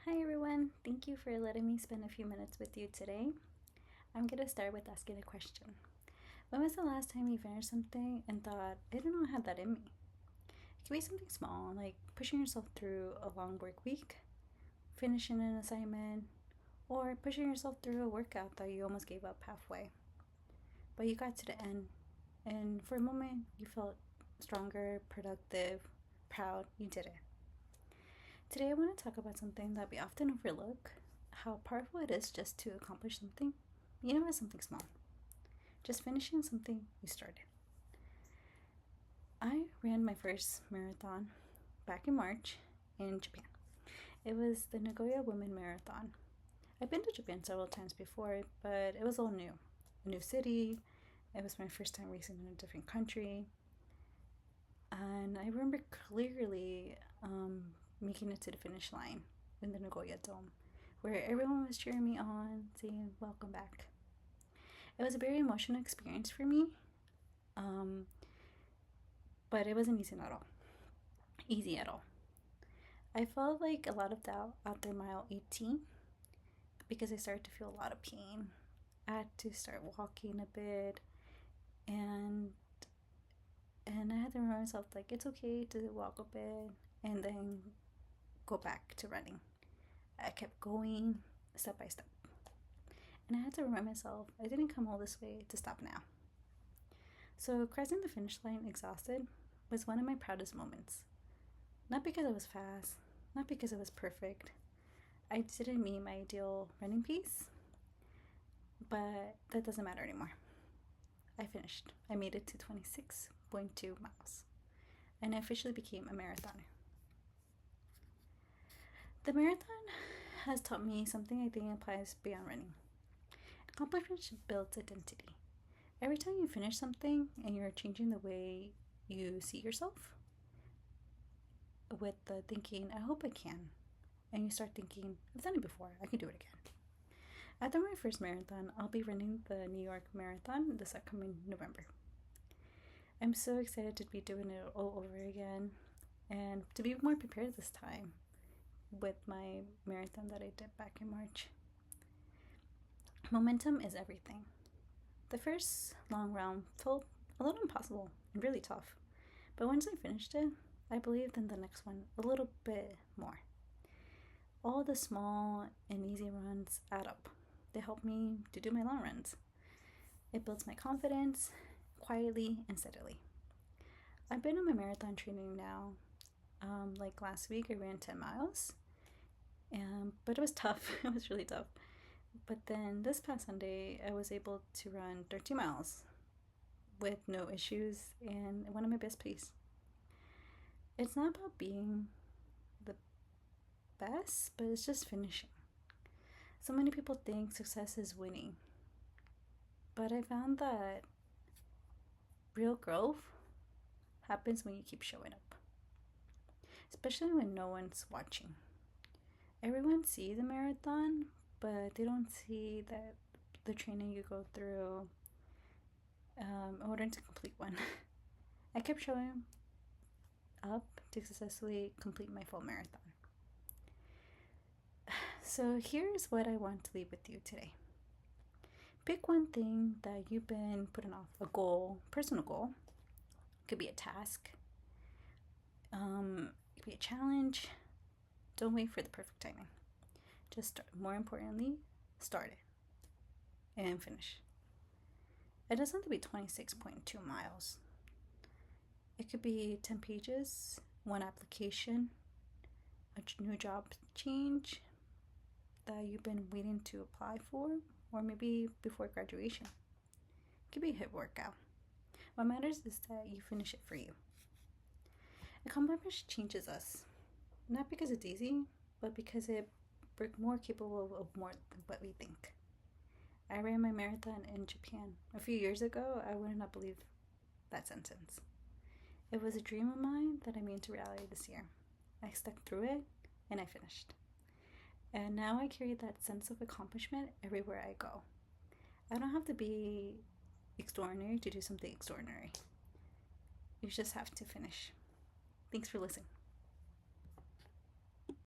Hi everyone, thank you for letting me spend a few minutes with you today. I'm going to start with asking a question. When was the last time you finished something and thought, I don't know I had that in me? It could be something small, like pushing yourself through a long work week, finishing an assignment, or pushing yourself through a workout that you almost gave up halfway. But you got to the end, and for a moment you felt stronger, productive, proud, you did it. Today I want to talk about something that we often overlook, how powerful it is just to accomplish something, even if it's something small. Just finishing something you started. I ran my first marathon back in March in Japan. It was the Nagoya Women Marathon. I've been to Japan several times before, but it was all new. A new city, it was my first time racing in a different country. And I remember clearly making it to the finish line in the Nagoya Dome, where everyone was cheering me on, saying, "Welcome back." It was a very emotional experience for me, but it wasn't easy at all. I felt like a lot of doubt after mile 18 because I started to feel a lot of pain. I had to start walking a bit, and I had to remind myself like it's okay to walk a bit and then go back to running. I kept going step by step. And I had to remind myself I didn't come all this way to stop now. So crossing the finish line exhausted was one of my proudest moments. Not because I was fast, not because it was perfect. I didn't meet my ideal running pace, but that doesn't matter anymore. I finished. I made it to 26.2 miles, and I officially became a marathoner. The marathon has taught me something I think applies beyond running. Accomplishment builds identity. Every time you finish something and you're changing the way you see yourself with the thinking, I hope I can. And you start thinking, I've done it before, I can do it again. After my first marathon, I'll be running the New York Marathon this upcoming November. I'm so excited to be doing it all over again and to be more prepared this time with my marathon that I did back in March. Momentum is everything. The first long round felt a little impossible and really tough, but once I finished it, I believed in the next one a little bit more. All the small and easy runs add up. They help me to do my long runs. It builds my confidence quietly and steadily. I've been on my marathon training now. Like last week, I ran 10 miles, but it was tough. It was really tough. But then this past Sunday, I was able to run 13 miles with no issues and one of my best pace. It's not about being the best, but it's just finishing. So many people think success is winning, but I found that real growth happens when you keep showing up, especially when no one's watching. Everyone sees a marathon, but they don't see that the training you go through in order to complete one. I kept showing up to successfully complete my full marathon. So here's what I want to leave with you today. Pick one thing that you've been putting off, a goal, personal goal. It could be a task. It could be a challenge. Don't wait for the perfect timing. Just start. More importantly, start it and finish. It doesn't have to be 26.2 miles. It could be 10 pages, one application, a new job change that you've been waiting to apply for, or maybe before graduation. It could be a HIIT workout. What matters is that you finish it for you. Accomplishment changes us, not because it's easy, but because we're more capable of more than what we think. I ran my marathon in Japan a few years ago. I would not believe that sentence. It was a dream of mine that I made into reality this year. I stuck through it and I finished. And now I carry that sense of accomplishment everywhere I go. I don't have to be extraordinary to do something extraordinary. You just have to finish. Thanks for listening.